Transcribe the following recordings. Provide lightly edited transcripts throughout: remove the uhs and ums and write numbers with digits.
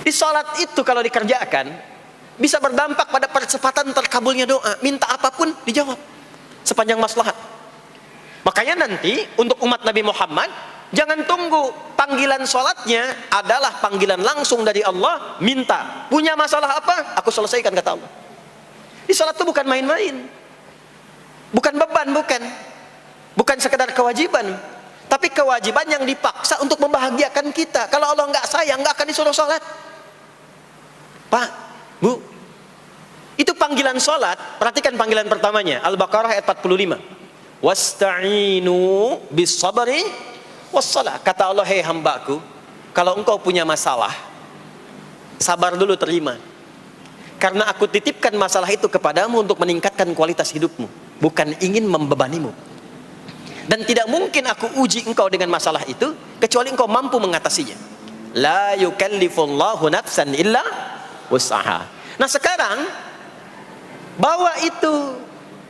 Di sholat itu kalau dikerjakan bisa berdampak pada percepatan terkabulnya doa. Minta apapun dijawab sepanjang maslahat. Makanya nanti untuk umat Nabi Muhammad, jangan tunggu panggilan sholatnya adalah panggilan langsung dari Allah. Minta, punya masalah apa? Aku selesaikan, kata Allah. Di sholat itu bukan main-main, bukan beban, bukan sekedar kewajiban, tapi kewajiban yang dipaksa untuk membahagiakan kita. Kalau Allah nggak sayang, nggak akan disuruh sholat. Pak, Bu, itu panggilan sholat. Perhatikan panggilan pertamanya, Al-Baqarah ayat 45. Wasta'inu bis sabri wassalah. Kata Allah, hei hambaku, kalau engkau punya masalah, sabar dulu, terima. Karena aku titipkan masalah itu kepadamu untuk meningkatkan kualitas hidupmu, bukan ingin membebanimu. Dan tidak mungkin aku uji engkau dengan masalah itu kecuali engkau mampu mengatasinya. La yukallifullahu nafsan illa wus'aha. Nah sekarang bawa itu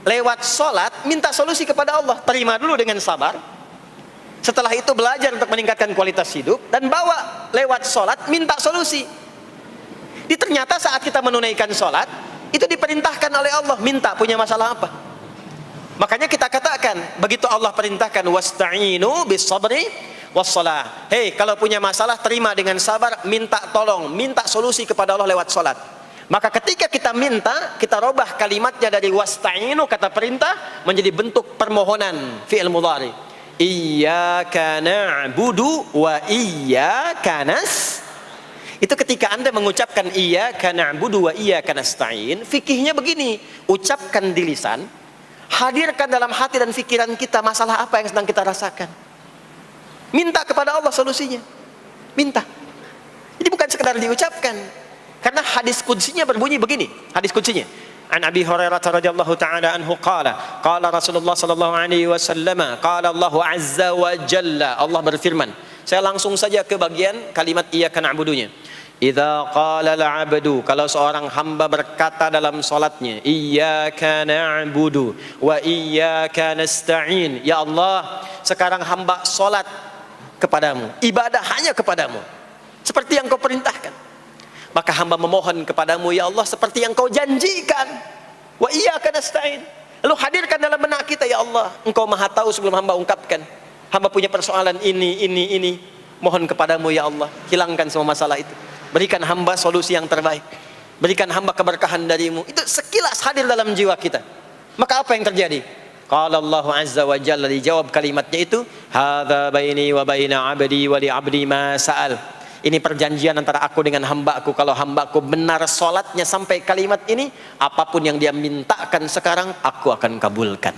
lewat sholat, minta solusi kepada Allah. Terima dulu dengan sabar. Setelah itu belajar untuk meningkatkan kualitas hidup, dan bawa lewat sholat, minta solusi. Ternyata saat kita menunaikan sholat, itu diperintahkan oleh Allah, minta punya masalah apa. Makanya kita katakan, begitu Allah perintahkan, wasta'inu bis sabri wassalah. Hei, kalau punya masalah, terima dengan sabar, minta tolong, minta solusi kepada Allah lewat sholat. Maka ketika kita minta, kita robah kalimatnya dari wasta'inu, kata perintah, menjadi bentuk permohonan, fi'il mudhari. Iyyaka na'budu wa iyyaka nasta'in. Itu ketika Anda mengucapkan iyyaka na'budu wa iyyaka nasta'in, fikihnya begini, ucapkan di lisan, hadirkan dalam hati dan pikiran kita masalah apa yang sedang kita rasakan. Minta kepada Allah solusinya. Minta. Jadi bukan sekedar diucapkan. Karena hadis qudsinya berbunyi begini, hadis qudsinya. An Abi Hurairah radhiyallahu ta'ala anhu qala, qala Rasulullah sallallahu alaihi wasallam, qala Allah azza wa jalla, Allah berfirman. Saya langsung saja ke bagian kalimat iyyaka na'budunya. Idza qala al-'abdu, kalau seorang hamba berkata dalam salatnya, iyyaka na'budu wa iyyaka nasta'in. Ya Allah, sekarang hamba salat kepadamu, ibadah hanya kepadamu, seperti yang kau perintahkan. Maka hamba memohon kepadamu, ya Allah, seperti yang kau janjikan. Wa iyyaka nasta'in. Lalu hadirkan dalam benak kita, ya Allah, engkau maha tahu sebelum hamba ungkapkan. Hamba punya persoalan ini. Mohon kepadamu, ya Allah, hilangkan semua masalah itu. Berikan hamba solusi yang terbaik. Berikan hamba keberkahan darimu. Itu sekilas hadir dalam jiwa kita. Maka apa yang terjadi? Qala Allah azza wa jalla, dijawab kalimatnya itu, hadza baini wa baina 'abdi wa li 'abdi ma sa'al. Ini perjanjian antara aku dengan hambaku. Kalau hambaku benar sholatnya sampai kalimat ini, apapun yang dia mintakan sekarang, aku akan kabulkan.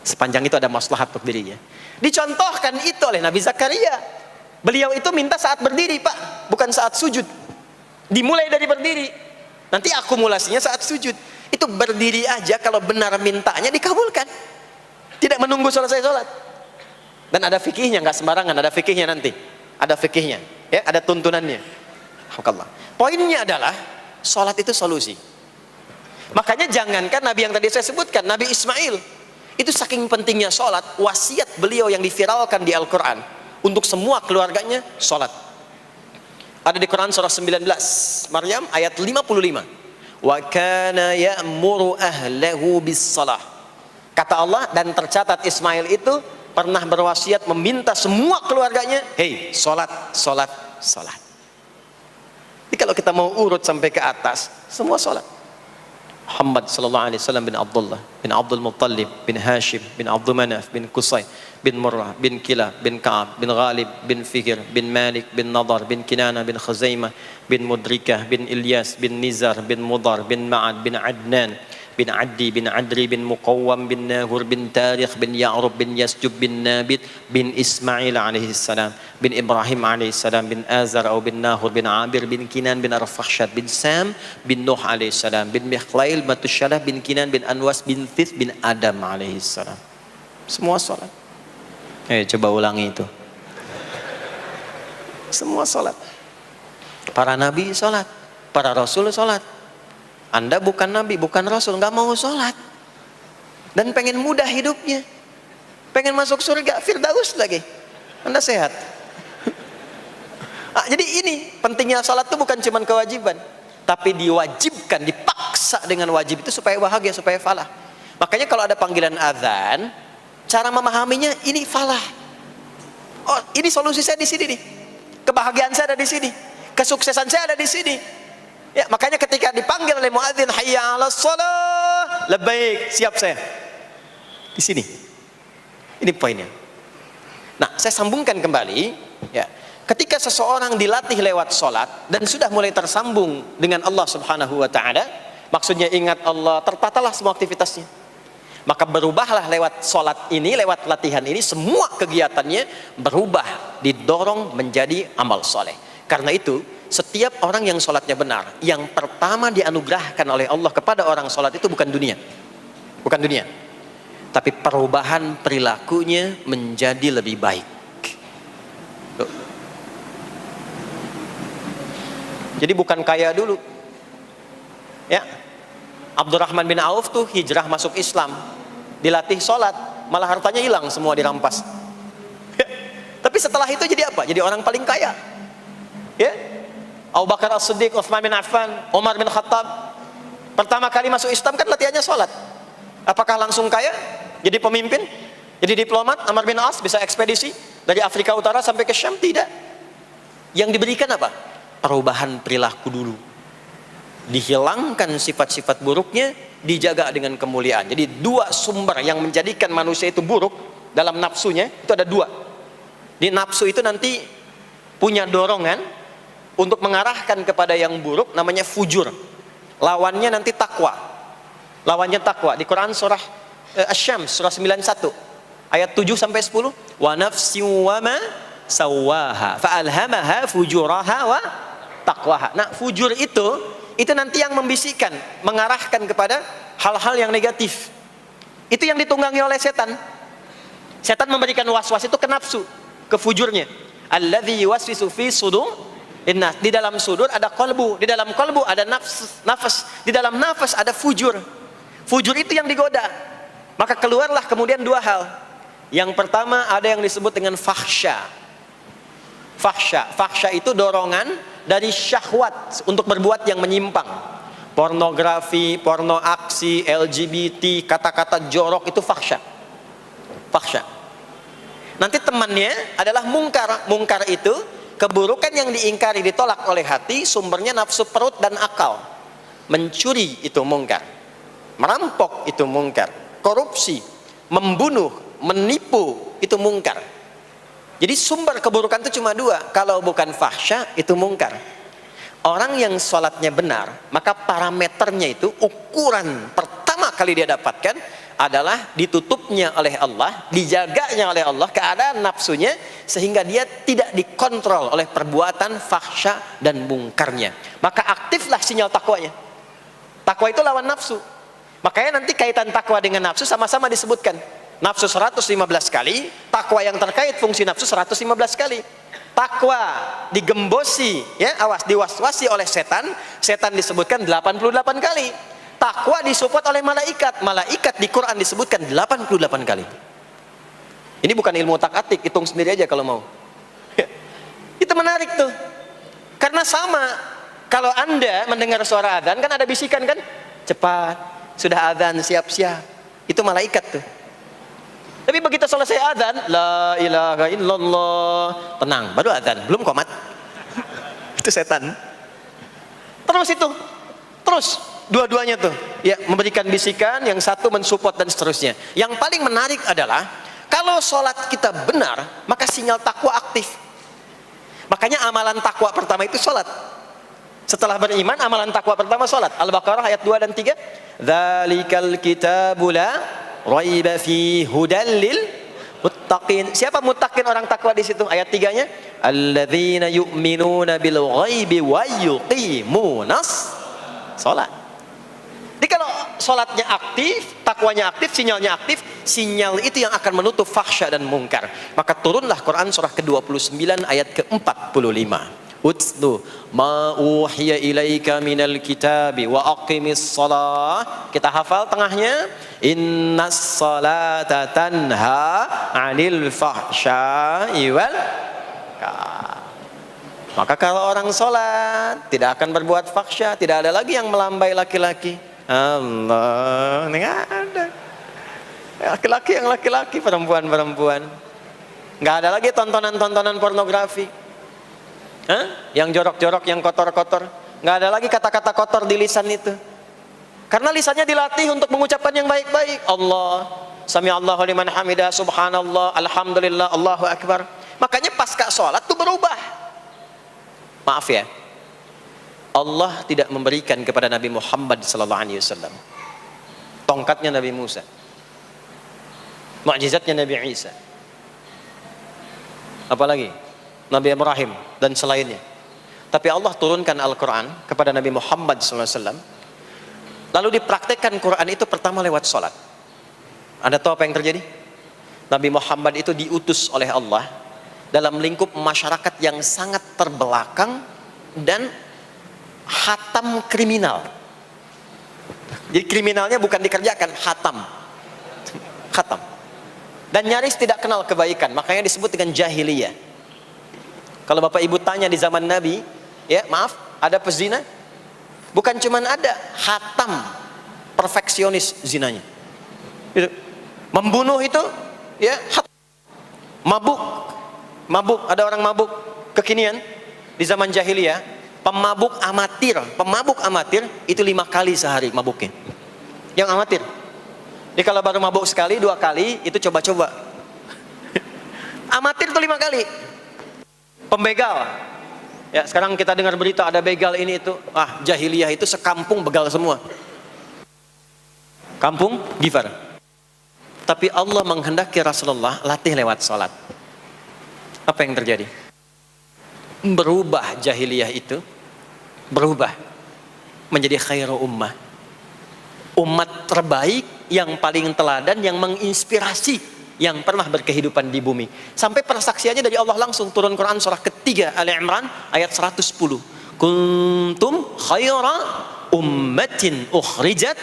Sepanjang itu ada maslahat untuk dirinya. Dicontohkan itu oleh Nabi Zakaria. Beliau itu minta saat berdiri, Pak, bukan saat sujud. Dimulai dari berdiri, nanti akumulasinya saat sujud. Itu berdiri aja, kalau benar mintanya dikabulkan. Tidak menunggu selesai sholat. Dan ada fikihnya, nggak sembarangan, ada fikihnya nanti. Ada fikihnya, ya, ada tuntunannya. Poinnya adalah sholat itu solusi. Makanya jangankan Nabi yang tadi saya sebutkan, Nabi Ismail, itu saking pentingnya sholat, wasiat beliau yang diviralkan di Al-Quran untuk semua keluarganya, sholat. Ada di Quran surah 19 Maryam ayat 55. Wa kana ya'muru ahlahu bis salah. Kata Allah, dan tercatat Ismail itu pernah berwasiat meminta semua keluarganya, hei, sholat. Jadi kalau kita mau urut sampai ke atas, semua sholat. Muhammad sallallahu alaihi wasallam bin Abdullah bin Abdul Muttalib bin Hashim bin Abdul Manaf bin Qusay bin Murrah bin Kilab bin Ka'ab bin Ghalib bin Fikir bin Malik bin Nadar bin Kinana bin Khuzaimah bin Mudrikah bin Ilyas bin Nizar bin Mudar bin Ma'ad bin Adnan bin Addi bin Adri bin Muqawwam bin Nahur bin Tarikh bin Ya'rub bin Yasjub bin Nabit bin Ismail alaihi salam bin Ibrahim alaihi salam bin Azar atau bin Nahur bin Abir bin Kinan bin Arfakhshad bin Sam bin Nuh alaihi salam bin Mikhlail Matusyalah bin Kinan bin Anwas bin Thith bin Adam alaihi salam. Semua salat. Coba ulangi itu. Semua salat. Para nabi salat, para rasul salat. Anda bukan nabi, bukan rasul, nggak mau sholat dan pengen mudah hidupnya, pengen masuk surga Firdaus lagi. Anda sehat? Jadi ini pentingnya salat itu bukan cuma kewajiban, tapi diwajibkan, dipaksa dengan wajib itu supaya bahagia, supaya falah. Makanya kalau ada panggilan azan, cara memahaminya ini falah. Oh, ini solusi saya di sini nih. Kebahagiaan saya ada di sini. Kesuksesan saya ada di sini. Ya, makanya ketika dipanggil oleh muadzin, hayya 'alas shalah, labbaik, siap saya. Di sini. Ini poinnya. Nah, saya sambungkan kembali, ya. Ketika seseorang dilatih lewat salat dan sudah mulai tersambung dengan Allah Subhanahu wa taala, maksudnya ingat Allah, tertatalah semua aktivitasnya. Maka berubahlah lewat salat ini, lewat latihan ini, semua kegiatannya berubah, didorong menjadi amal soleh. Karena itu, setiap orang yang salatnya benar, yang pertama dianugerahkan oleh Allah kepada orang salat itu bukan dunia. Bukan dunia. Tapi perubahan perilakunya menjadi lebih baik. Jadi bukan kaya dulu. Ya. Abdurrahman bin Auf tuh hijrah masuk Islam, dilatih sholat, malah hartanya hilang semua, dirampas. Ya. Tapi setelah itu jadi apa? Jadi orang paling kaya. Ya. Abu Bakar As-Siddiq, Utsman bin Affan, Umar bin Khattab, pertama kali masuk Islam kan latihannya sholat. Apakah langsung kaya? Jadi pemimpin? Jadi diplomat? Amr bin As bisa ekspedisi dari Afrika Utara sampai ke Syam? Tidak. Yang diberikan apa? Perubahan perilaku dulu. Dihilangkan sifat-sifat buruknya, dijaga dengan kemuliaan. Jadi dua sumber yang menjadikan manusia itu buruk dalam nafsunya, itu ada dua. Di nafsu itu nanti punya dorongan untuk mengarahkan kepada yang buruk, namanya fujur. Lawannya nanti takwa. Lawannya takwa. Di Quran surah Asy-Syams surah 91 ayat 7 sampai 10, wa nafsi wa ma sawaha fa alhamaha fujuraha wa taqwaha. Nah, fujur itu nanti yang membisikkan, mengarahkan kepada hal-hal yang negatif. Itu yang ditunggangi oleh setan. Setan memberikan was-was itu ke nafsu, ke fujurnya. Alladzi yuwaswisu fi sudur innas. Di dalam sudur ada qalbu, di dalam qalbu ada nafas, di dalam nafas ada fujur. Fujur itu yang digoda. Maka keluarlah kemudian dua hal. Yang pertama ada yang disebut dengan fahsya. Fahsya itu dorongan dari syahwat untuk berbuat yang menyimpang. Pornografi, porno aksi, LGBT, kata-kata jorok, itu fahsya. Nanti temannya adalah mungkar. Mungkar itu keburukan yang diingkari, ditolak oleh hati, sumbernya nafsu perut dan akal. Mencuri itu mungkar, merampok itu mungkar, korupsi, membunuh, menipu itu mungkar. Jadi sumber keburukan itu cuma dua. Kalau bukan fahsya, itu mungkar. Orang yang sholatnya benar, maka parameternya itu, ukuran pertama kali dia dapatkan adalah ditutupnya oleh Allah, dijaganya oleh Allah keadaan nafsunya, sehingga dia tidak dikontrol oleh perbuatan fahsya dan mungkarnya. Maka aktiflah sinyal takwanya. Takwa itu lawan nafsu. Makanya nanti kaitan takwa dengan nafsu sama-sama disebutkan. Nafsu 115 kali, takwa yang terkait fungsi nafsu 115 kali. Takwa digembosi, ya, awas, diwaswasi oleh setan, setan disebutkan 88 kali. Takwa disupport oleh malaikat, malaikat di Quran disebutkan 88 kali. Ini bukan ilmu tak-atik, hitung sendiri aja kalau mau. Itu menarik tuh. Karena sama, kalau Anda mendengar suara adzan kan ada bisikan kan? Cepat, sudah adzan, siap-siap. Itu malaikat tuh. Tapi begitu selesai adzan, la ilaha illallah, tenang, baru adzan, belum qomat. Itu setan. Terus dua-duanya tuh, ya, memberikan bisikan, yang satu mensupport dan seterusnya. Yang paling menarik adalah kalau sholat kita benar, maka sinyal takwa aktif. Makanya amalan takwa pertama itu sholat. Setelah beriman, amalan takwa pertama sholat. Al-Baqarah ayat 2 dan 3. Dzalikal kitabu la raiba fi hudal lil muttaqin. Siapa muttaqin, orang takwa di situ? Ayat 3-nya, alladzina yu'minuna bil ghaibi wa yuqimunas sholat. Jadi kalau sholatnya aktif, takwanya aktif, sinyalnya aktif, sinyal itu yang akan menutup fahsya dan mungkar. Maka turunlah Quran surah ke-29 ayat ke-45. Utlu ma uhiya ilaika minal kitabi wa aqimis shalah. Kita hafal tengahnya, innas salata tanha 'anil fahsya'i wal munkar. Maka kalau orang sholat tidak akan berbuat fahsya, tidak ada lagi yang melambai laki-laki. Allah, nggak ada. Laki-laki yang laki-laki, perempuan-perempuan. Nggak ada lagi tontonan-tontonan pornografi. Yang jorok-jorok, yang kotor-kotor. Nggak ada lagi kata-kata kotor di lisan itu. Karena lisannya dilatih untuk mengucapkan yang baik-baik. Allah, sami'allahu liman hamidah, subhanallah, alhamdulillah, Allahu akbar. Makanya pasca sholat itu berubah. Maaf ya, Allah tidak memberikan kepada Nabi Muhammad SAW tongkatnya Nabi Musa, mukjizatnya Nabi Isa, apalagi Nabi Ibrahim dan selainnya. Tapi Allah turunkan Al-Quran kepada Nabi Muhammad SAW, lalu dipraktekkan Quran itu pertama lewat sholat. Anda tahu apa yang terjadi? Nabi Muhammad itu diutus oleh Allah dalam lingkup masyarakat yang sangat terbelakang dan hatam kriminal. Jadi kriminalnya bukan dikerjakan, hatam. Dan nyaris tidak kenal kebaikan, makanya disebut dengan jahiliyah. Kalau Bapak Ibu tanya di zaman Nabi, ya maaf, ada pezina? Bukan cuman ada, hatam, perfeksionis zinanya. Gitu. Membunuh itu, ya, mabuk, ada orang mabuk kekinian di zaman jahiliyah, pemabuk amatir itu 5 kali sehari mabuknya. Yang amatir. Jadi kalau baru mabuk sekali, 2 kali itu coba-coba. Amatir itu 5 kali. Pembegal. Ya, sekarang kita dengar berita ada begal ini itu. Jahiliyah itu sekampung begal semua. Kampung Gifar. Tapi Allah menghendaki Rasulullah latih lewat salat. Apa yang terjadi? Berubah jahiliyah itu, berubah menjadi khairu ummah. Umat terbaik yang paling teladan, yang menginspirasi, yang pernah berkehidupan di bumi. Sampai persaksiannya dari Allah langsung turun Quran surah ketiga Ali Imran ayat 110. Kuntum khaira ummatin ukhrijat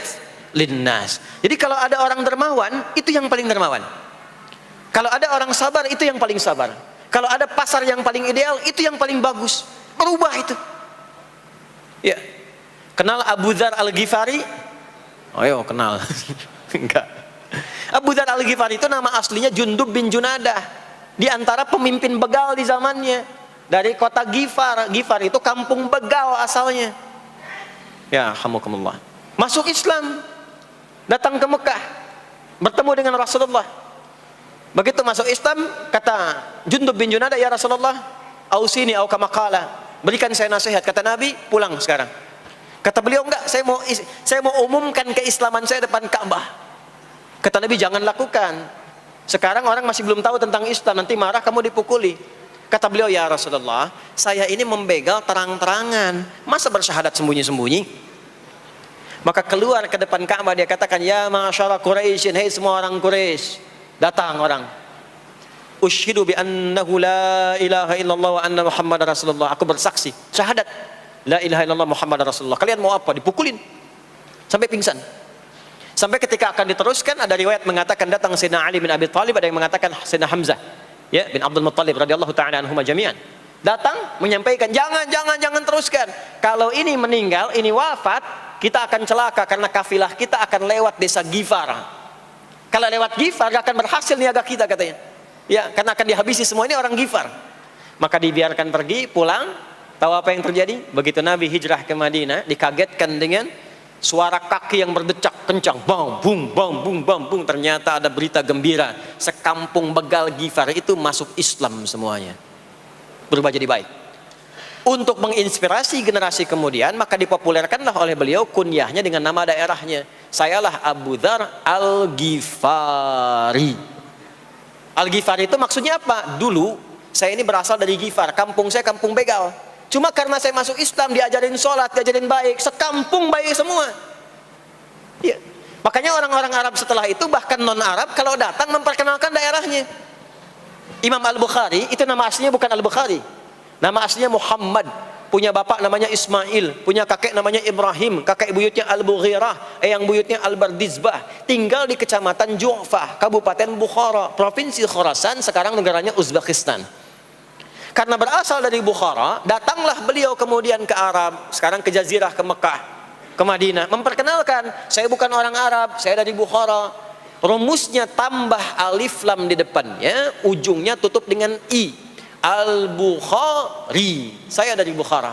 linnas. Jadi kalau ada orang dermawan, itu yang paling dermawan. Kalau ada orang sabar, itu yang paling sabar. Kalau ada pasar yang paling ideal, itu yang paling bagus. Berubah itu. Ya. Kenal Abu Dzar Al-Ghifari? Ayo kenal. Enggak. Abu Dzar Al-Ghifari itu nama aslinya Jundub bin Junadah. Di antara pemimpin begal di zamannya. Dari kota Ghifar. Ghifar itu kampung begal asalnya. Ya, hamukumullah. Masuk Islam. Datang ke Mekah. Bertemu dengan Rasulullah. Begitu masuk Islam, kata Jundub bin Junadah, ya Rasulullah, ausini au kama qala, berikan saya nasihat. Kata Nabi, pulang sekarang. Kata beliau, enggak, saya mau umumkan keislaman saya depan Ka'bah. Kata Nabi, jangan lakukan. Sekarang orang masih belum tahu tentang Islam, nanti marah kamu dipukuli. Kata beliau, ya Rasulullah, saya ini membegal terang-terangan, masa bersyahadat sembunyi-sembunyi? Maka keluar ke depan Ka'bah, dia katakan, ya ma'asyara Quraisyin, hei semua orang Quraisy. Datang orang, usyhidu bi annahu la ilaha illallah wa anna Muhammadar Rasulullah. Aku bersaksi, syahadat la ilaha illallah Muhammadar Rasulullah. Kalian mau apa? Dipukulin sampai pingsan. Sampai ketika akan diteruskan, ada riwayat mengatakan datang Sayyidina Ali bin Abi Thalib, ada yang mengatakan Sayyidina Hamzah, ya, bin Abdul Muttalib radhiyallahu ta'ala anhuma jami'an. Datang menyampaikan, jangan teruskan. Kalau ini meninggal, ini wafat, kita akan celaka karena kafilah kita akan lewat desa Ghifar. Kalau lewat Ghifar gak akan berhasil niaga kita, katanya. Ya, karena akan dihabisi semua ini orang Ghifar. Maka dibiarkan pergi, pulang. Tahu apa yang terjadi? Begitu Nabi hijrah ke Madinah, dikagetkan dengan suara kaki yang berdecak kencang. Bang, bung, bang, bung, bang, bung. Ternyata ada berita gembira. Sekampung begal Ghifar itu masuk Islam semuanya. Berubah jadi baik. Untuk menginspirasi generasi kemudian, maka dipopulerkanlah oleh beliau kunyahnya dengan nama daerahnya. Sayalah Abu Dzar Al-Ghifari. Al-Ghifari itu maksudnya apa? Dulu saya ini berasal dari Ghifar, kampung saya kampung begal. Cuma karena saya masuk Islam, diajarin sholat, diajarin baik, sekampung baik semua. Ya. Makanya orang-orang Arab setelah itu, bahkan non-Arab, kalau datang memperkenalkan daerahnya. Imam Al-Bukhari, itu nama aslinya bukan Al-Bukhari. Nama aslinya Muhammad, punya bapak namanya Ismail, punya kakek namanya Ibrahim, kakek buyutnya Al-Bughirah, yang buyutnya Al-Bardizbah, tinggal di kecamatan Ju'fah, Kabupaten Bukhara, Provinsi Khorasan, sekarang negaranya Uzbekistan. Karena berasal dari Bukhara, datanglah beliau kemudian ke Arab, sekarang ke Jazirah, ke Mekah, ke Madinah, memperkenalkan, saya bukan orang Arab, saya dari Bukhara. Rumusnya tambah alif lam di depannya, ujungnya tutup dengan i. Al-Bukhari, saya dari Bukhara.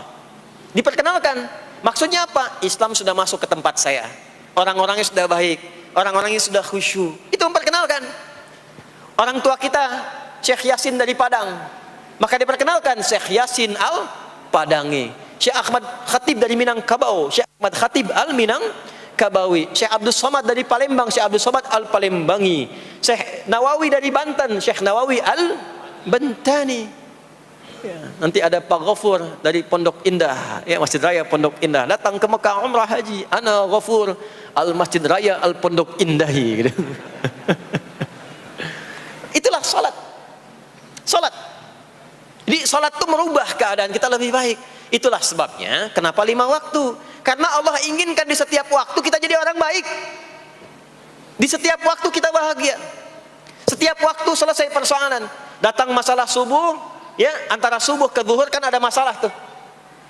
Diperkenalkan, maksudnya apa? Islam sudah masuk ke tempat saya. Orang-orangnya sudah baik, orang-orangnya sudah khusyuk. Itu memperkenalkan. Orang tua kita, Syekh Yasin dari Padang, maka diperkenalkan Syekh Yasin Al-Padangi. Syekh Ahmad Khatib dari Minangkabau, Syekh Ahmad Khatib Al-Minangkabawi. Syekh Abdul Somad dari Palembang, Syekh Abdul Somad Al-Palembangi. Syekh Nawawi dari Banten, Syekh Nawawi Al-Bantani. Ya, nanti ada Pak Ghafur dari Pondok Indah, ya, Masjid Raya Pondok Indah, datang ke Mekah umrah haji. Ana Ghafur Al-Masjid Raya Al-Pondok Indahi gitu. Itulah salat. Salat. Jadi salat itu merubah keadaan kita lebih baik. Itulah sebabnya kenapa 5 waktu. Karena Allah inginkan di setiap waktu kita jadi orang baik. Di setiap waktu kita bahagia. Setiap waktu selesai persoalan. Datang masalah subuh, ya, antara subuh ke zuhur kan ada masalah tuh.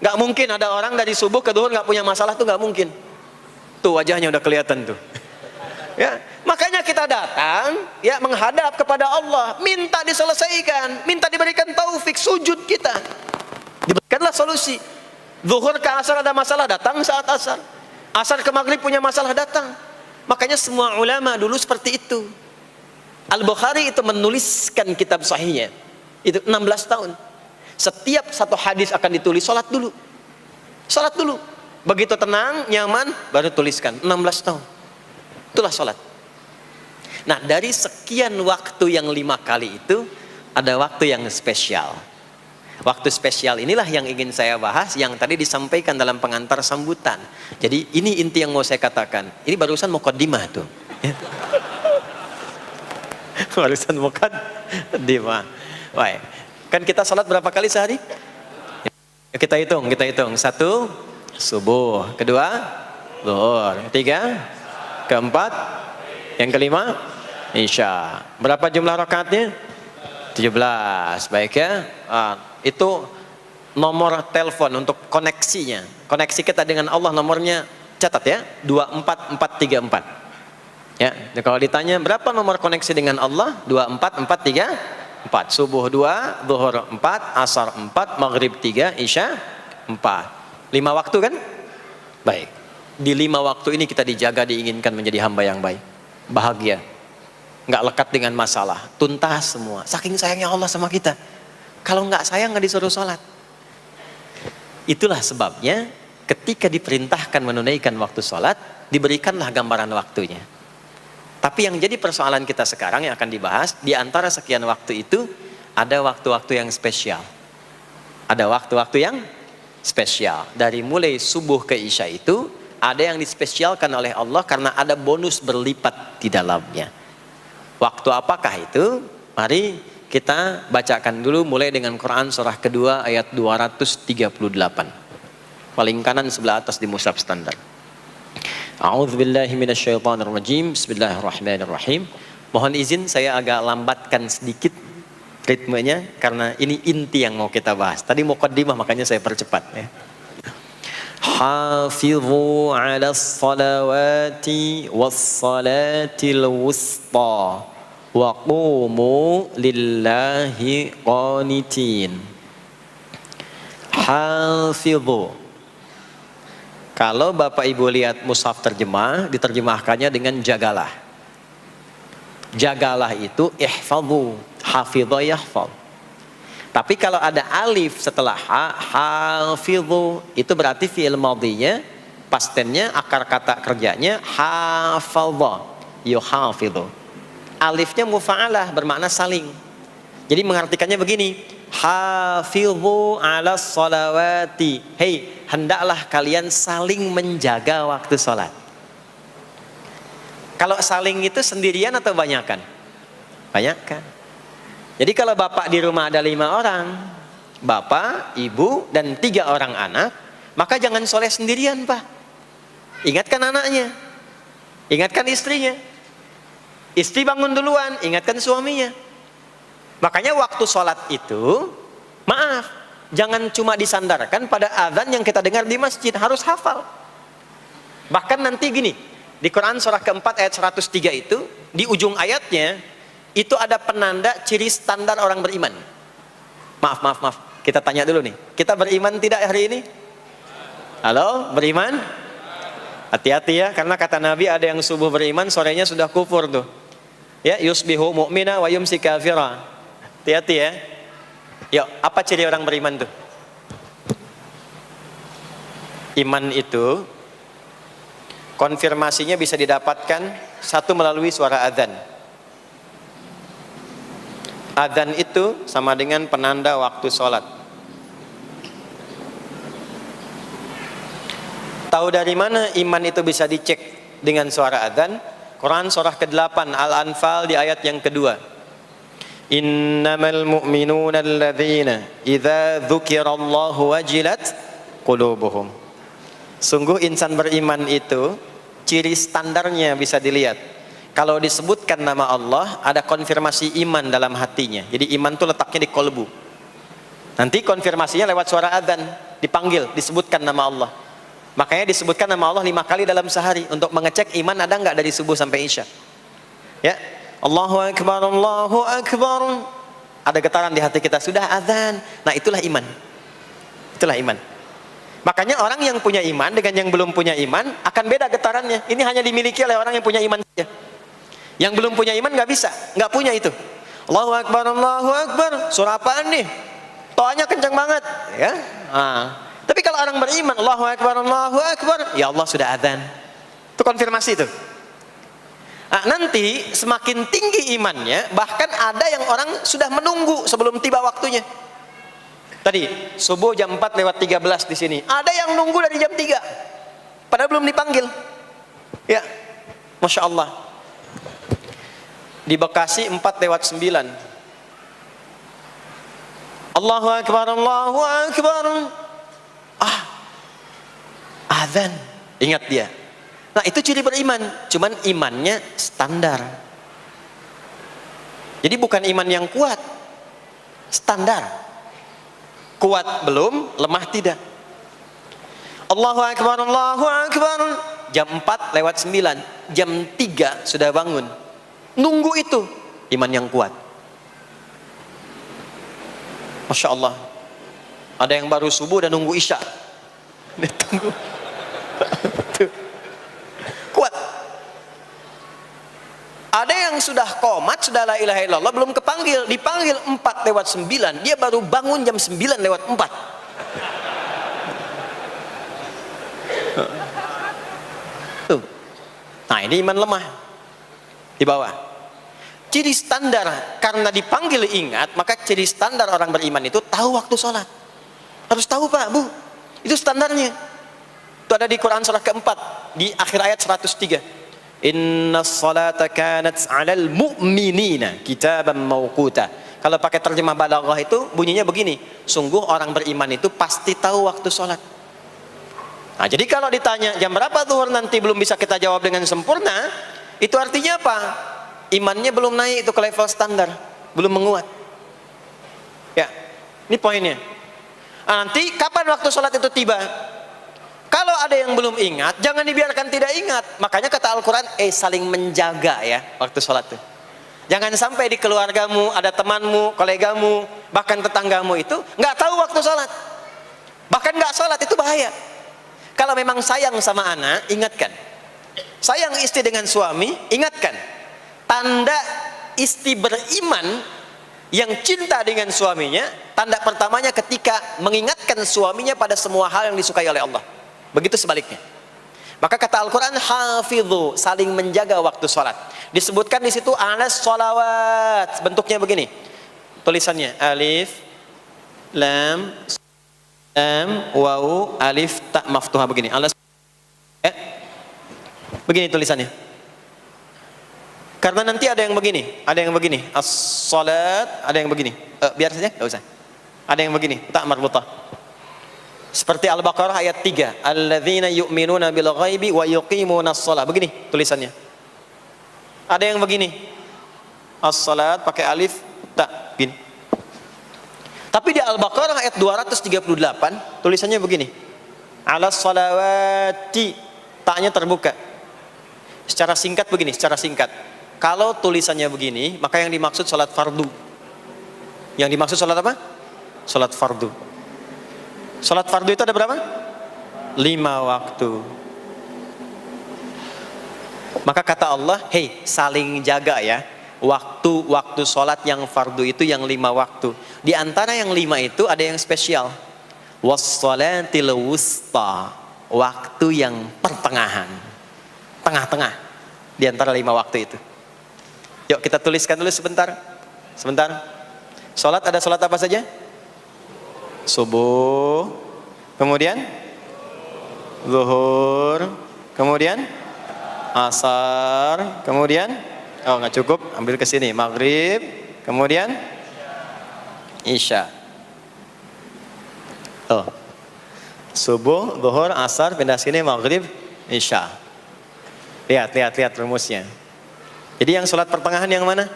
Gak mungkin ada orang dari subuh ke zuhur gak punya masalah tuh, gak mungkin. Tuh wajahnya udah kelihatan tuh. Ya, makanya kita datang, ya, menghadap kepada Allah, minta diselesaikan, minta diberikan taufik, sujud kita, diberikanlah solusi. Zuhur ke asar ada masalah, datang saat asar. Asar ke maghrib punya masalah, datang. Makanya semua ulama dulu seperti itu. Al-Bukhari itu menuliskan kitab sahihnya itu 16 tahun. Setiap satu hadis akan ditulis, salat dulu. Salat dulu. Begitu tenang, nyaman, baru tuliskan. 16 tahun. Itulah salat. Nah, dari sekian waktu yang 5 kali itu, ada waktu yang spesial. Waktu spesial inilah yang ingin saya bahas, yang tadi disampaikan dalam pengantar sambutan. Jadi ini inti yang mau saya katakan. Ini barusan muqaddimah tuh. Barusan muqaddimah. Baik. Kan kita salat berapa kali sehari? Kita hitung. 1, subuh. 2, zuhur. 3, keempat, yang kelima, isya. Berapa jumlah rakaatnya? 17. Baik ya. Itu nomor telepon untuk koneksinya. Koneksi kita dengan Allah nomornya catat ya. 24434. Ya. Kalau ditanya berapa nomor koneksi dengan Allah? 24434. Subuh 2, zuhur 4, asar 4, maghrib 3, isya 4. 5 waktu kan? Baik. Di 5 waktu ini kita dijaga, diinginkan menjadi hamba yang baik, bahagia, nggak lekat dengan masalah, tuntas semua. Saking sayangnya Allah sama kita. Kalau nggak sayang nggak disuruh sholat. Itulah sebabnya ketika diperintahkan menunaikan waktu sholat, diberikanlah gambaran waktunya. Tapi yang jadi persoalan kita sekarang yang akan dibahas, di antara sekian waktu itu ada waktu-waktu yang spesial. Ada waktu-waktu yang spesial. Dari mulai subuh ke isya itu ada yang dispesialkan oleh Allah karena ada bonus berlipat di dalamnya. Waktu apakah itu? Mari kita bacakan dulu mulai dengan Quran surah kedua ayat 238. Paling kanan sebelah atas di mushaf standar. A'udzubillahi minasyaitonirrajim. Bismillahirrahmanirrahim. Mohon izin saya agak lambatkan sedikit ritmenya karena ini inti yang mau kita bahas. Tadi muqaddimah makanya saya percepat ya. Hafizu 'alas salawati was-salatil wusta wa qumu lillahi qanitin. Hafizu. Kalau Bapak Ibu lihat mushaf terjemah, diterjemahkannya dengan jagalah. Jagalah itu ihfazu, hafidha yahfaz. Tapi kalau ada alif setelah hafizu, itu berarti fi'il madhinya, pastennya, akar kata kerjanya hafadha, yuhafidhu. Alifnya mufa'alah, bermakna saling. Jadi mengartikannya begini, hafidhu 'alas salawati. Hei, hendaklah kalian saling menjaga waktu sholat. Kalau saling itu sendirian atau banyakan? Banyakan. Jadi kalau bapak di rumah ada 5 orang, bapak, ibu, dan 3 orang anak, maka jangan soleh sendirian, Pak. Ingatkan anaknya, ingatkan istrinya. Istri bangun duluan, ingatkan suaminya. Makanya waktu sholat itu Maaf, jangan cuma disandarkan pada azan yang kita dengar di masjid, harus hafal. Bahkan nanti gini, di Quran surah keempat ayat 103 itu, di ujung ayatnya, itu ada penanda ciri standar orang beriman. Maaf. Kita tanya dulu nih, kita beriman tidak hari ini? Halo, beriman? Hati-hati ya, karena kata Nabi ada yang subuh beriman, sorenya sudah kufur tuh. Ya, yusbihu mu'mina wa yumsi kafira. Hati-hati ya. Yuk, apa ciri orang beriman tuh? Iman itu konfirmasinya bisa didapatkan satu melalui suara adzan. Adzan itu sama dengan penanda waktu sholat. Tahu dari mana iman itu bisa dicek dengan suara adzan? Quran surah ke-8 Al-Anfal di ayat yang kedua. Innamal mu'minuna alladzina idza dzukirallahu wajilat qulubuhum. Sungguh insan beriman itu ciri standarnya bisa dilihat. Kalau disebutkan nama Allah, ada konfirmasi iman dalam hatinya. Jadi iman itu letaknya di kolbu. Nanti konfirmasinya lewat suara adzan, dipanggil, disebutkan nama Allah. Makanya disebutkan nama Allah 5 kali dalam sehari untuk mengecek iman ada enggak dari subuh sampai isya. Ya, Allahu Akbar, Allahu Akbar. Ada getaran di hati kita, sudah azan. Nah, itulah iman. Itulah iman. Makanya orang yang punya iman dengan yang belum punya iman akan beda getarannya. Ini hanya dimiliki oleh orang yang punya iman saja. Yang belum punya iman nggak bisa, nggak punya itu. Allahu Akbar, Allahu Akbar. Surah apaan nih? Toanya kencang banget, ya. Tapi kalau orang beriman, Allahu Akbar, Allahu Akbar, ya Allah sudah azan. Itu konfirmasi itu. Nanti semakin tinggi imannya, bahkan ada yang orang sudah menunggu sebelum tiba waktunya. Tadi subuh jam 4 lewat 13 di sini. Ada yang nunggu dari jam 3. Padahal belum dipanggil. Ya. Masya Allah. Di Bekasi 4 lewat 9. Allahu Akbar, Allahu Akbar. Azan. Ingat dia. Nah, itu ciri beriman. Cuman imannya standar. Jadi bukan iman yang kuat. Standar. Kuat belum, lemah tidak. Allahu Akbar, Allahu Akbar. Jam 4 lewat 9. Jam 3 sudah bangun. Nunggu itu. Iman yang kuat. Masya Allah. Ada yang baru subuh dan nunggu isya. Tunggu. Kuat. Ada yang sudah qomat, sudah la ilaha illallah, belum kepanggil, dipanggil 4 lewat 9, dia baru bangun jam 9 lewat 4. Tuh. Nah, ini iman lemah. Di bawah. Ciri standar, karena dipanggil ingat, maka ciri standar orang beriman itu tahu waktu sholat. Harus tahu Pak, Bu. Itu standarnya. Itu ada di Quran surah keempat, di akhir ayat 103. Inna salata kanat 'alal mu'minina kitaban mawquta. Kalau pakai terjemah balaghah itu bunyinya begini, sungguh orang beriman itu pasti tahu waktu sholat. Nah, jadi kalau ditanya jam berapa zuhur nanti belum bisa kita jawab dengan sempurna, itu artinya apa? Imannya belum naik itu ke level standar, belum menguat. Ya, ini poinnya. Nanti kapan waktu sholat itu tiba? Kalau ada yang belum ingat, jangan dibiarkan tidak ingat. Makanya kata Al-Quran, saling menjaga ya waktu sholat itu. Jangan sampai di keluargamu, ada temanmu, kolegamu, bahkan tetanggamu itu nggak tahu waktu sholat. Bahkan nggak sholat, itu bahaya. Kalau memang sayang sama anak, ingatkan. Sayang istri dengan suami, ingatkan. Tanda istri beriman yang cinta dengan suaminya, tanda pertamanya ketika mengingatkan suaminya pada semua hal yang disukai oleh Allah. Begitu sebaliknya. Maka kata Al-Quran, hafidhu, saling menjaga waktu sholat. Disebutkan di situ alas sholawat. Bentuknya begini. Tulisannya alif, lam, waw, alif, ta maftuha begini. Alas, begini tulisannya. Karena nanti ada yang begini, ada yang begini. As-sholat, ada yang begini. Biar saja, enggak usah. Ada yang begini, ta marbutah. Seperti Al-Baqarah ayat 3, alladzina yu'minuna bil ghaibi wa yuqimunas shalah. Begini tulisannya. Ada yang begini. As-salat pakai alif, ta, gini. Tapi di Al-Baqarah ayat 238 tulisannya begini. Alas salawati, taknya terbuka. Secara singkat begini, secara singkat. Kalau tulisannya begini, maka yang dimaksud salat fardu. Yang dimaksud salat apa? Salat fardu. Salat fardu itu ada berapa? 5 waktu. Maka kata Allah, hei, saling jaga ya. Waktu sholat yang fardu itu yang 5 waktu. Di antara yang 5 itu ada yang spesial. Wassalatil wusta, waktu yang pertengahan, tengah-tengah di antara 5 waktu itu. Yuk kita tuliskan dulu sebentar. Sholat ada sholat apa saja? Subuh, kemudian zuhur, kemudian asar, kemudian nggak cukup, ambil ke sini, maghrib, kemudian isya. Subuh, zuhur, asar, pindah sini, maghrib, isya. Lihat rumusnya. Jadi yang sholat pertengahan yang mana?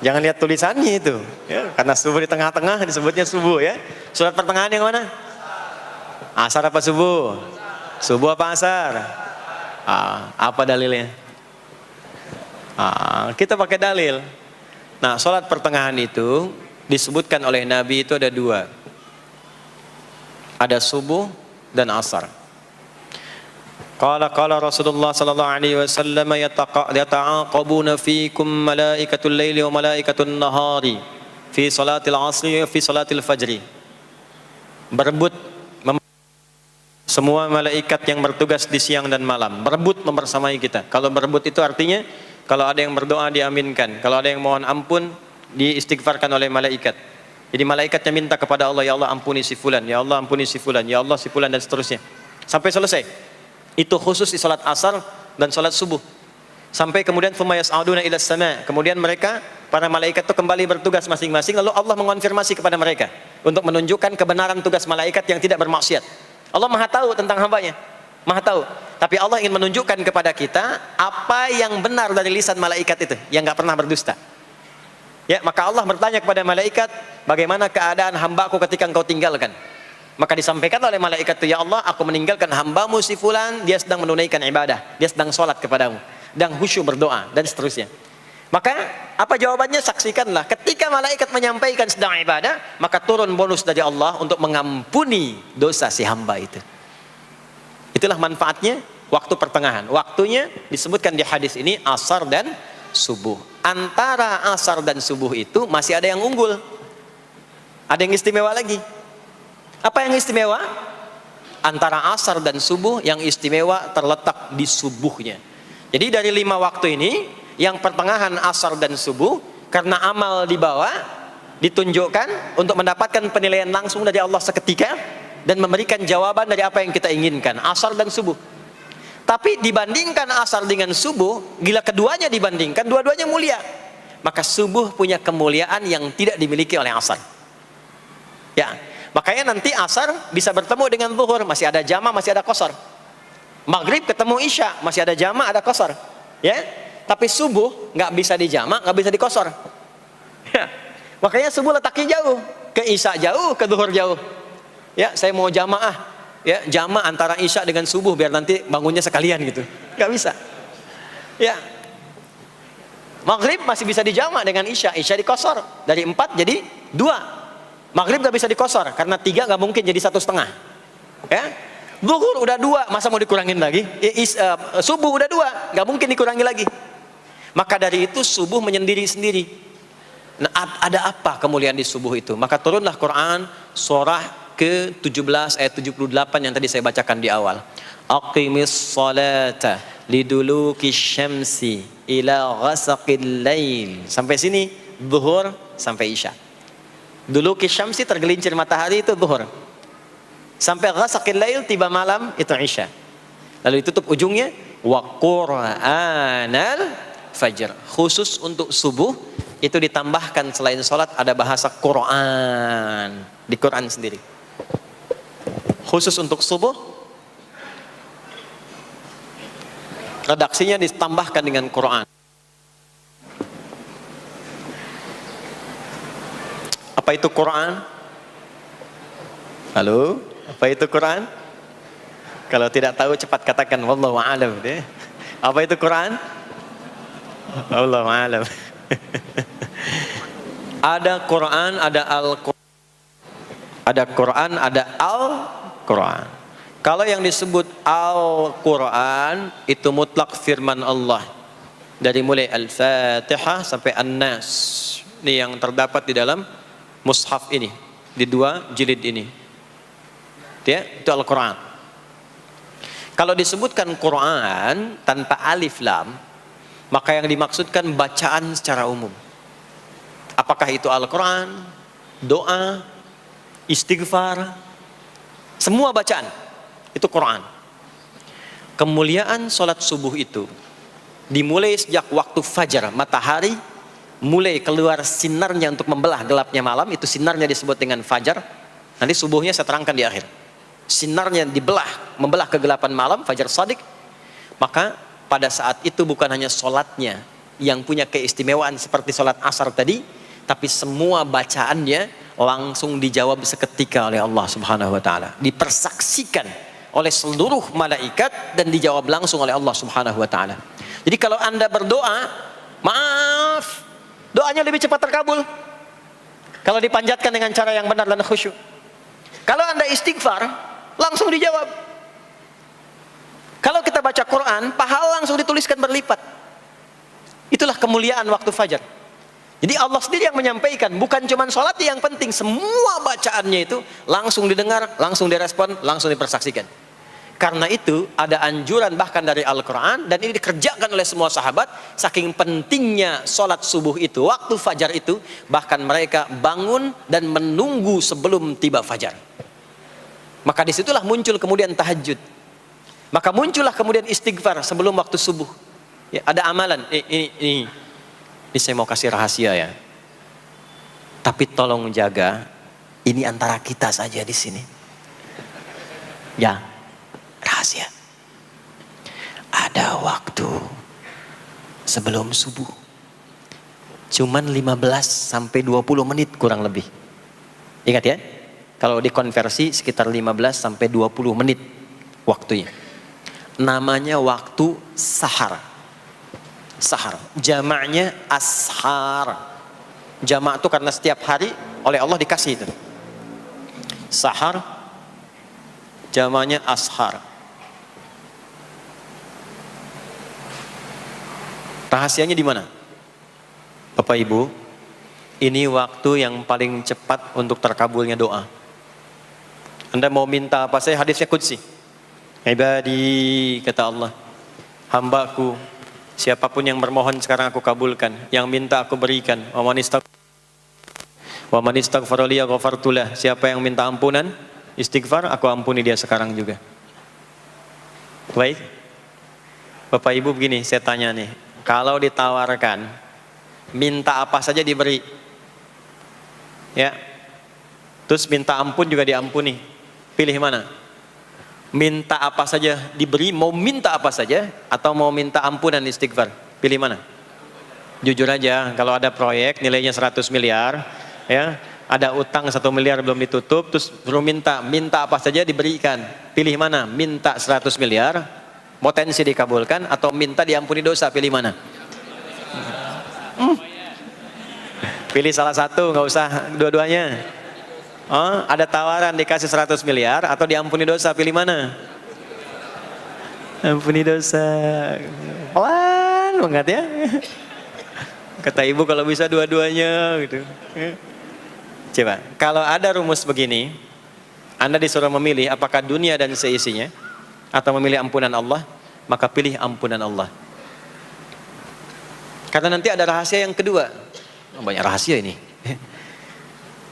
Jangan lihat tulisannya itu, ya, karena subuh di tengah-tengah disebutnya subuh ya. Sholat pertengahan yang mana? Asar apa subuh? Subuh apa asar? Apa dalilnya? Kita pakai dalil. Nah, sholat pertengahan itu disebutkan oleh Nabi itu ada 2. Ada subuh dan asar. Qala Rasulullah sallallahu alaihi wasallam yata'aqabuna fiikum malaikatul laili wa malaikatun nahari fi salatil asri wa fi salatil fajri. Berebut semua malaikat yang bertugas di siang dan malam, berebut membersamai kita. Kalau berebut itu artinya kalau ada yang berdoa diaminkan, kalau ada yang mohon ampun diistighfarkan oleh malaikat. Jadi malaikatnya minta kepada Allah, ya Allah ampuni si fulan, ya Allah ampuni si fulan, ya Allah si fulan, dan seterusnya sampai selesai. Itu khusus di salat asar dan salat subuh. Sampai kemudian thumma yas'aduna ila sama', kemudian mereka para malaikat itu kembali bertugas masing-masing, lalu Allah mengonfirmasi kepada mereka untuk menunjukkan kebenaran tugas malaikat yang tidak bermaksiat. Allah Maha tahu tentang hambanya, Maha tahu. Tapi Allah ingin menunjukkan kepada kita apa yang benar dari lisan malaikat itu, yang nggak pernah berdusta. Ya, maka Allah bertanya kepada malaikat, bagaimana keadaan hambaku ketika engkau tinggalkan? Maka disampaikan oleh malaikat itu, ya Allah, aku meninggalkan hambamu si fulan, dia sedang menunaikan ibadah, dia sedang sholat kepadamu, dan khusyuk berdoa, dan seterusnya. Maka apa jawabannya? Saksikanlah, ketika malaikat menyampaikan sedang ibadah, maka turun bonus dari Allah untuk mengampuni dosa si hamba itu. Itulah manfaatnya waktu pertengahan. Waktunya disebutkan di hadis ini asar dan subuh. Antara asar dan subuh itu masih ada yang unggul, ada yang istimewa lagi. Apa yang istimewa? Antara asar dan subuh yang istimewa terletak di subuhnya. Jadi dari 5 waktu ini, yang pertengahan asar dan subuh, karena amal di bawah ditunjukkan untuk mendapatkan penilaian langsung dari Allah seketika dan memberikan jawaban dari apa yang kita inginkan, asar dan subuh. Tapi dibandingkan asar dengan subuh, gila keduanya dibandingkan, dua-duanya mulia. Maka subuh punya kemuliaan yang tidak dimiliki oleh asar. Ya, makanya nanti asar bisa bertemu dengan zuhur, masih ada jama, masih ada qasar. Maghrib ketemu isya, masih ada jama, ada qasar. Ya, tapi subuh nggak bisa dijama, nggak bisa dikosor. Ya. Makanya subuh letaknya jauh, ke isya jauh, ke zuhur jauh. Ya, saya mau jamaah, ya jama antara isya dengan subuh biar nanti bangunnya sekalian gitu, nggak bisa. Ya, maghrib masih bisa dijama dengan isya, isya dikosor dari 4 jadi 2. Maghrib nggak bisa dikosor karena 3 nggak mungkin jadi 1,5. Ya, zuhur udah 2, masa mau dikurangin lagi? Subuh udah 2, nggak mungkin dikurangi lagi. Maka dari itu subuh menyendiri sendiri. Nah, ada apa kemuliaan di subuh itu? Maka turunlah Quran surah ke-17 ayat 78 yang tadi saya bacakan di awal. Aqimis salata liduluki syamsi ila ghasaqil lail. Sampai sini zuhur sampai isya. Duluki syamsi tergelincir matahari itu zuhur. Sampai ghasaqil lail tiba malam itu isya. Lalu ditutup ujungnya wa qur'anal fajr. Khusus untuk subuh itu ditambahkan selain sholat ada bahasa Quran di Quran sendiri. Khusus untuk subuh redaksinya ditambahkan dengan Quran. Apa apa itu Quran? Halo, apa itu Quran? Kalau tidak tahu cepat katakan wallahu a'lam. Apa itu Quran? Wallahu a'lam. Ada Quran, ada Al-Quran. Ada Quran, ada Al-Quran. Kalau yang disebut Al-Quran itu mutlak firman Allah. Dari mulai Al-Fatihah sampai An-Nas. Ini yang terdapat di dalam mushaf ini, di 2 jilid ini. Ya, itu Al-Quran. Kalau disebutkan Quran tanpa alif lam, maka yang dimaksudkan bacaan secara umum. Apakah itu Al-Quran, doa, istighfar, semua bacaan itu Quran. Kemuliaan sholat subuh itu dimulai sejak waktu fajar, matahari mulai keluar sinarnya untuk membelah gelapnya malam, itu sinarnya disebut dengan fajar. Nanti subuhnya saya terangkan di akhir. Sinarnya dibelah, membelah kegelapan malam, fajar shadiq. Maka pada saat itu bukan hanya sholatnya yang punya keistimewaan seperti sholat asar tadi, tapi semua bacaannya langsung dijawab seketika oleh Allah Subhanahu wa taala, dipersaksikan oleh seluruh malaikat dan dijawab langsung oleh Allah Subhanahu wa taala. Jadi kalau Anda berdoa, maaf, doanya lebih cepat terkabul kalau dipanjatkan dengan cara yang benar dan khusyuk. Kalau Anda istighfar, langsung dijawab. Kalau kita baca Quran, pahala langsung dituliskan berlipat. Itulah kemuliaan waktu fajar. Jadi Allah sendiri yang menyampaikan, bukan cuma sholat yang penting, semua bacaannya itu langsung didengar, langsung direspon, langsung dipersaksikan. Karena itu ada anjuran bahkan dari Al-Quran, dan ini dikerjakan oleh semua sahabat, saking pentingnya sholat subuh itu, waktu fajar itu, bahkan mereka bangun dan menunggu sebelum tiba fajar. Maka disitulah muncul kemudian tahajud. Maka muncullah kemudian istighfar sebelum waktu subuh. Ya, ada amalan, ini saya mau kasih rahasia ya. Tapi tolong jaga, ini antara kita saja di sini. Ya, rahasia. Ada waktu sebelum subuh. Cuman 15 sampai 20 menit kurang lebih. Ingat ya, kalau dikonversi sekitar 15 sampai 20 menit waktunya. Namanya waktu sahar. Sahar, jamaknya ashar. Jamak itu karena setiap hari oleh Allah dikasih itu. Sahar, jamaknya ashar. Rahasianya di mana? Bapak Ibu, ini waktu yang paling cepat untuk terkabulnya doa. Anda mau minta apa saja, hadisnya qudsi. Ibadi, kata Allah, hambaku, siapapun yang bermohon sekarang aku kabulkan, yang minta aku berikan. Wa man istaghfara li ghafartu lah. Siapa yang minta ampunan, istighfar, aku ampuni dia sekarang juga. Baik. Bapak Ibu begini, saya tanya nih, kalau ditawarkan minta apa saja diberi. Ya. Terus minta ampun juga diampuni. Pilih mana? Minta apa saja diberi, mau minta apa saja, atau mau minta ampunan istighfar? Pilih mana? Jujur aja, kalau ada proyek nilainya 100 miliar, ya, ada utang 1 miliar belum ditutup, terus belum minta apa saja diberikan. Pilih mana? Minta 100 miliar, potensi dikabulkan, atau minta diampuni dosa? Pilih mana? Pilih salah satu, nggak usah dua-duanya. Oh, ada tawaran dikasih 100 miliar atau diampuni dosa, pilih mana? Ampuni dosa. Pelan banget ya. Kata ibu kalau bisa dua-duanya gitu. Coba, kalau ada rumus begini, Anda disuruh memilih apakah dunia dan seisinya atau memilih ampunan Allah, maka pilih ampunan Allah. Karena nanti ada rahasia yang kedua. Banyak rahasia ini.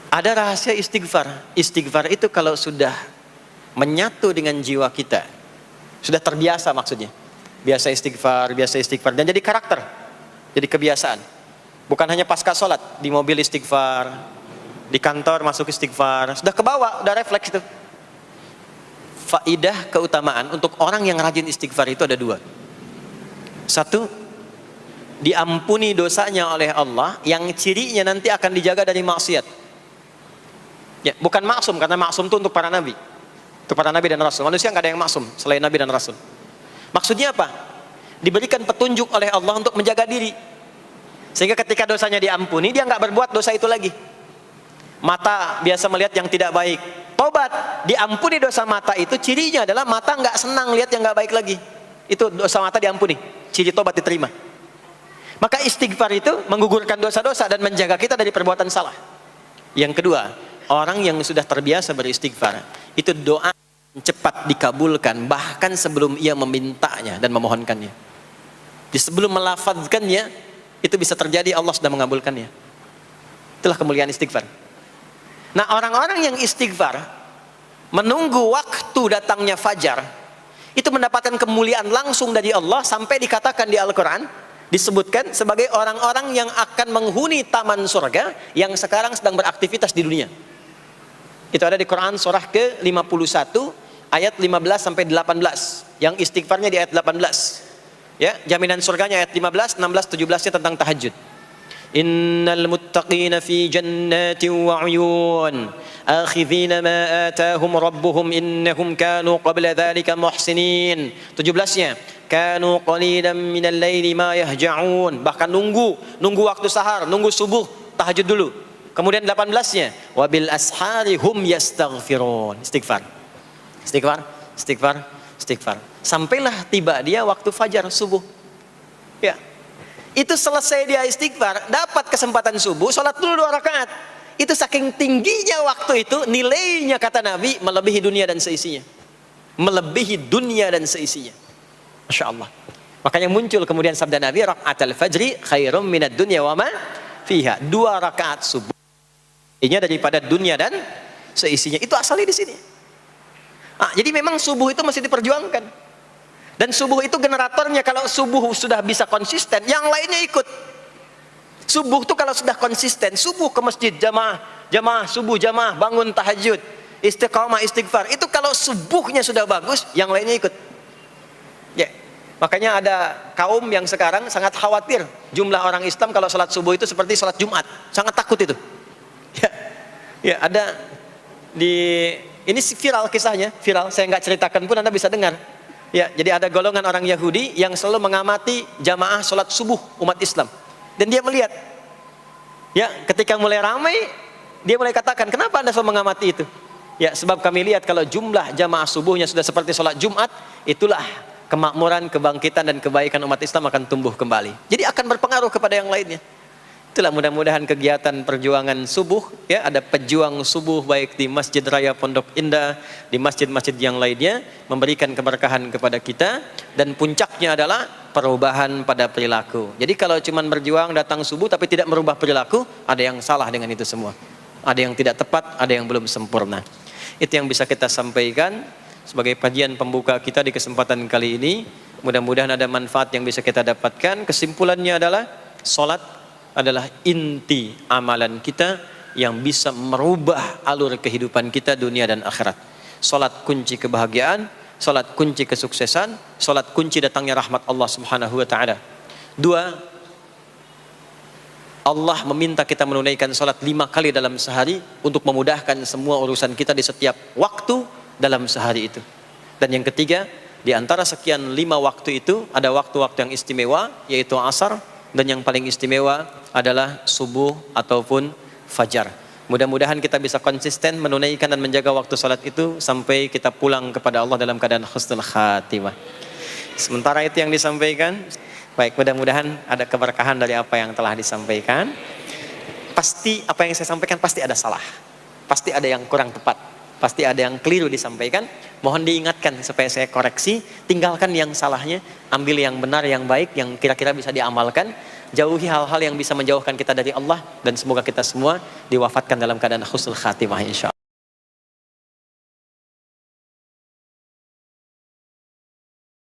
Ada rahasia istighfar. Istighfar itu kalau sudah menyatu dengan jiwa kita, sudah terbiasa maksudnya. Biasa istighfar, dan jadi karakter, jadi kebiasaan. Bukan hanya pasca sholat, di mobil istighfar, di kantor masuk istighfar, sudah kebawa, udah refleks itu. Faidah keutamaan untuk orang yang rajin istighfar itu ada 2. 1, diampuni dosanya oleh Allah, yang cirinya nanti akan dijaga dari maksiat. Ya, bukan maksum, karena maksum itu untuk para nabi. Untuk para nabi dan rasul. Manusia nggak ada yang maksum selain nabi dan rasul. Maksudnya apa? Diberikan petunjuk oleh Allah untuk menjaga diri. Sehingga ketika dosanya diampuni, dia nggak berbuat dosa itu lagi. Mata biasa melihat yang tidak baik. Tobat, diampuni dosa mata itu, cirinya adalah mata nggak senang lihat yang nggak baik lagi. Itu dosa mata diampuni. Ciri tobat diterima. Maka istighfar itu menggugurkan dosa-dosa dan menjaga kita dari perbuatan salah. Yang kedua, orang yang sudah terbiasa beristighfar, itu doa cepat dikabulkan bahkan sebelum ia memintanya dan memohonkannya. Sebelum melafazkannya, itu bisa terjadi Allah sudah mengabulkannya. Itulah kemuliaan istighfar. Nah, orang-orang yang istighfar menunggu waktu datangnya fajar, itu mendapatkan kemuliaan langsung dari Allah, sampai dikatakan di Al-Quran, disebutkan sebagai orang-orang yang akan menghuni taman surga yang sekarang sedang beraktivitas di dunia. Itu ada di Quran surah ke-51 ayat 15 sampai 18. Yang istighfarnya di ayat 18. Ya, jaminan surganya ayat 15, 16, 17-nya tentang tahajud. Innal muttaqina fi jannatin wa 'uyun akhidhina ma atahum rabbuhum innahum kanu qabla dhalika muhsinin. 17-nya kanu qalilan minal laili ma yahja'un. Bahkan nunggu waktu sahar, nunggu subuh, tahajud dulu. Kemudian 18-nya wabil ashari hum yastaghfirun. Istighfar. Istighfar, istighfar, istighfar. Sampailah tiba dia waktu fajar subuh. Ya. Itu selesai dia istighfar, dapat kesempatan subuh, sholat dulu 2 rakaat. Itu saking tingginya waktu itu, nilainya kata Nabi melebihi dunia dan seisinya. Melebihi dunia dan seisinya. Masya Allah. Makanya muncul kemudian sabda Nabi, raka'atul fajri khairum minad dunya wa ma fiha. 2 rakaat subuh ini daripada dunia dan seisinya. Itu asalnya di sini. Jadi memang subuh itu masih diperjuangkan. Dan subuh itu generatornya, kalau subuh sudah bisa konsisten, yang lainnya ikut. Subuh itu kalau sudah konsisten, subuh ke masjid jamaah subuh jamaah, bangun tahajud, istiqamah, istighfar. Itu kalau subuhnya sudah bagus, yang lainnya ikut. Ya. Makanya ada kaum yang sekarang sangat khawatir jumlah orang Islam kalau sholat subuh itu seperti sholat Jumat. Sangat takut itu. Ya, ada ini viral kisahnya, viral. Saya nggak ceritakan pun Anda bisa dengar. Ya, jadi ada golongan orang Yahudi yang selalu mengamati jamaah sholat subuh umat Islam. Dan dia melihat, ya, ketika mulai ramai, dia mulai katakan, kenapa Anda selalu mengamati itu? Ya, sebab kami lihat kalau jumlah jamaah subuhnya sudah seperti sholat Jumat, itulah kemakmuran, kebangkitan dan kebaikan umat Islam akan tumbuh kembali. Jadi akan berpengaruh kepada yang lainnya. Itulah mudah-mudahan kegiatan perjuangan subuh, ya, ada pejuang subuh baik di Masjid Raya Pondok Indah, di masjid-masjid yang lainnya, memberikan keberkahan kepada kita, dan puncaknya adalah perubahan pada perilaku. Jadi kalau cuma berjuang datang subuh tapi tidak merubah perilaku, ada yang salah dengan itu semua. Ada yang tidak tepat, ada yang belum sempurna. Itu yang bisa kita sampaikan sebagai kajian pembuka kita di kesempatan kali ini. Mudah-mudahan ada manfaat yang bisa kita dapatkan. Kesimpulannya adalah salat adalah inti amalan kita yang bisa merubah alur kehidupan kita dunia dan akhirat. Salat kunci kebahagiaan, salat kunci kesuksesan, salat kunci datangnya rahmat Allah Subhanahu wa taala. 2, Allah meminta kita menunaikan salat 5 kali dalam sehari untuk memudahkan semua urusan kita di setiap waktu dalam sehari itu. Dan yang ketiga, di antara sekian 5 waktu itu ada waktu-waktu yang istimewa, yaitu asar, dan yang paling istimewa adalah subuh ataupun fajar. Mudah-mudahan kita bisa konsisten menunaikan dan menjaga waktu salat itu sampai kita pulang kepada Allah dalam keadaan husnul khatimah. Sementara itu yang disampaikan. Baik, mudah-mudahan ada keberkahan dari apa yang telah disampaikan. Pasti apa yang saya sampaikan pasti ada salah. Pasti ada yang kurang tepat. Pasti ada yang keliru disampaikan. Mohon diingatkan supaya saya koreksi. Tinggalkan yang salahnya, ambil yang benar, yang baik, yang kira-kira bisa diamalkan. Jauhi hal-hal yang bisa menjauhkan kita dari Allah. Dan semoga kita semua diwafatkan dalam keadaan husnul khatimah insya Allah.